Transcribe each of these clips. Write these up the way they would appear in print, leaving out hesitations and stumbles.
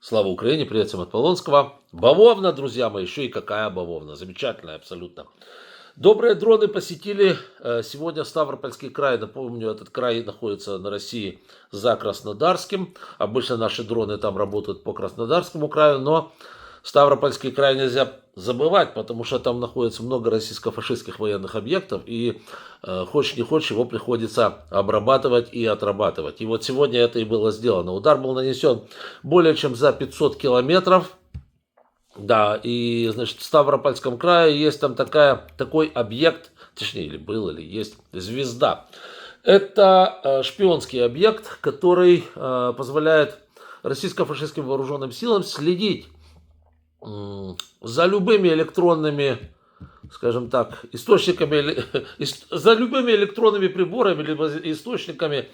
Слава Украине, привет всем от Полонского. Бавовна, друзья мои, еще и какая бавовна, замечательная абсолютно. Добрые дроны посетили сегодня Ставропольский край. Напомню, этот край находится на России за Краснодарским. Обычно наши дроны там работают по Краснодарскому краю, но Ставропольский край нельзя забывать, потому что там находится много российско-фашистских военных объектов, и хочешь не хочешь, его приходится обрабатывать и отрабатывать. И вот сегодня это и было сделано. Удар был нанесен более чем за 500 километров. Да, и, значит, в Ставропольском крае есть там такой объект, точнее, или был, или есть звезда. Это шпионский объект, который позволяет российско-фашистским вооруженным силам следить за любыми электронными, скажем так, источниками, за любыми электронными приборами, либо источниками,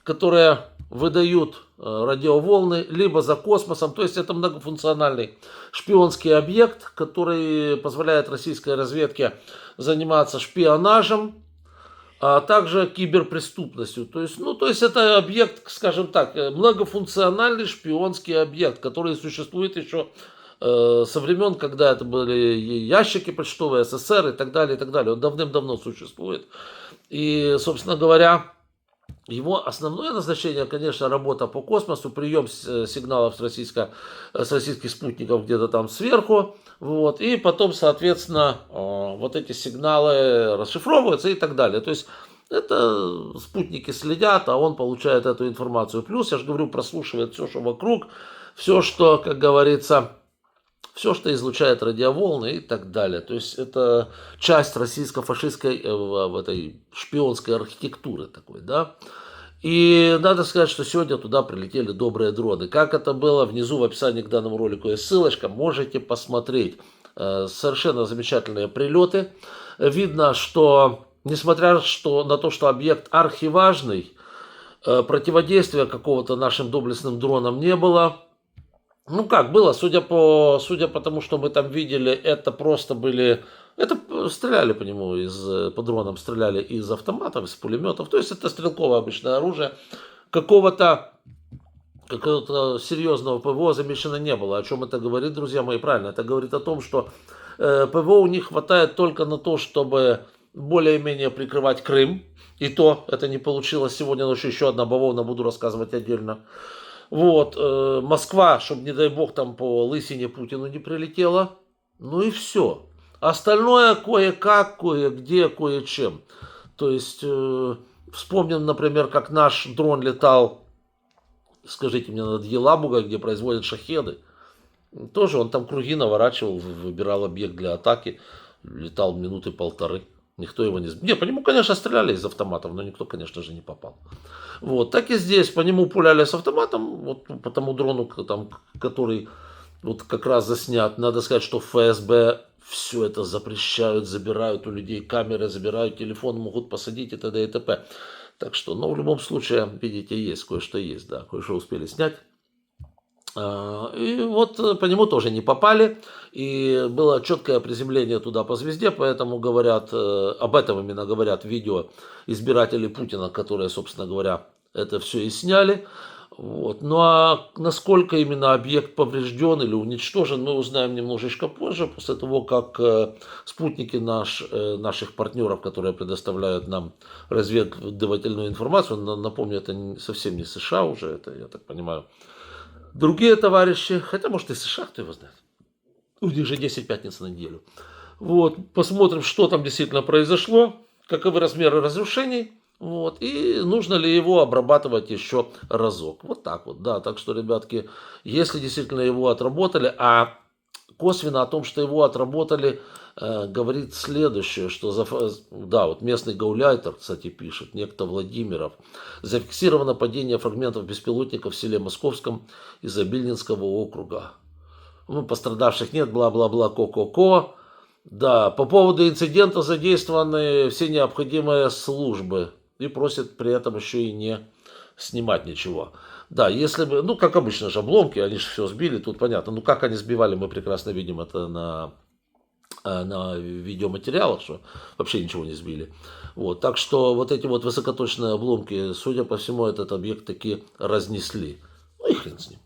которые выдают радиоволны, либо за космосом. То есть это многофункциональный шпионский объект, который позволяет российской разведке заниматься шпионажем, а также киберпреступностью. То есть это объект, скажем так, многофункциональный шпионский объект, который существует еще со времен, когда это были ящики почтовые, СССР и так далее, и так далее. Он давным-давно существует. И, собственно говоря, его основное назначение, конечно, работа по космосу, прием сигналов с российских спутников где-то там сверху, вот, и потом, соответственно, вот эти сигналы расшифровываются и так далее. То есть это спутники следят, а он получает эту информацию. Плюс, я же говорю, прослушивает все, что вокруг, все, что, как говорится, все, что излучает радиоволны и так далее. То есть это часть российско-фашистской в этой шпионской архитектуры такой, да. И надо сказать, что сегодня туда прилетели добрые дроны. Как это было, внизу в описании к данному ролику есть ссылочка, можете посмотреть. Совершенно замечательные прилеты. Видно, что, несмотря на то, что объект архиважный, противодействия какого-то нашим доблестным дронам не было. Ну как было, судя по тому, что мы там видели, это просто были, это стреляли по нему, по дронам стреляли из автоматов, из пулеметов, то есть это стрелковое обычное оружие, какого-то серьезного ПВО замечено не было. О чем это говорит, друзья мои? Правильно, это говорит о том, что ПВО у них хватает только на то, чтобы более-менее прикрывать Крым, и то это не получилось. Сегодня ночью еще одна бавовна, буду рассказывать отдельно. Вот, Москва, чтобы, не дай бог, там по лысине Путину не прилетела. Ну и все. Остальное кое-как, кое-где, кое-чем. То есть, вспомним, например, как наш дрон летал, скажите мне, над Елабугой, где производят шахеды. Тоже он там круги наворачивал, выбирал объект для атаки, летал минуты полторы. Никто его не сбил. Не, по нему, конечно, стреляли из автоматов, но никто, конечно же, не попал. Вот, так и здесь. По нему пуляли с автоматом, вот по тому дрону, там, который вот как раз заснят. Надо сказать, что ФСБ все это запрещают, забирают у людей камеры, забирают телефон, могут посадить и т.д. и т.п. Так что, ну, в любом случае, видите, есть, кое-что есть, да, кое-что успели снять. И вот по нему тоже не попали, и было четкое приземление туда по звезде, поэтому говорят, об этом именно говорят видео избирателей Путина, которые, собственно говоря, это все и сняли. Вот. Ну а насколько именно объект поврежден или уничтожен, мы узнаем немножечко позже, после того, как спутники наших партнеров, которые предоставляют нам разведывательную информацию, напомню, это совсем не США уже, это, я так понимаю, другие товарищи, хотя, может, и США, кто его знает. У них же 10 пятниц на неделю. Вот, посмотрим, что там действительно произошло, каковы размеры разрушений, вот, и нужно ли его обрабатывать еще разок. Вот так вот, да. Так что, ребятки, если действительно его отработали, а косвенно о том, что его отработали, говорит следующее, что, да, вот местный гауляйтер, кстати, пишет, некто Владимиров, зафиксировано падение фрагментов беспилотников в селе Московском Изобильнинского округа. Ну, пострадавших нет, бла-бла-бла, ко-ко-ко. Да, по поводу инцидента задействованы все необходимые службы и просят при этом еще и не снимать ничего. Да, если бы, ну, как обычно же, обломки, они же все сбили, тут понятно. Ну, как они сбивали, мы прекрасно видим это на видеоматериалах, что вообще ничего не сбили. Вот, так что вот эти вот высокоточные обломки, судя по всему, этот объект таки разнесли. Ну и хрен с ним.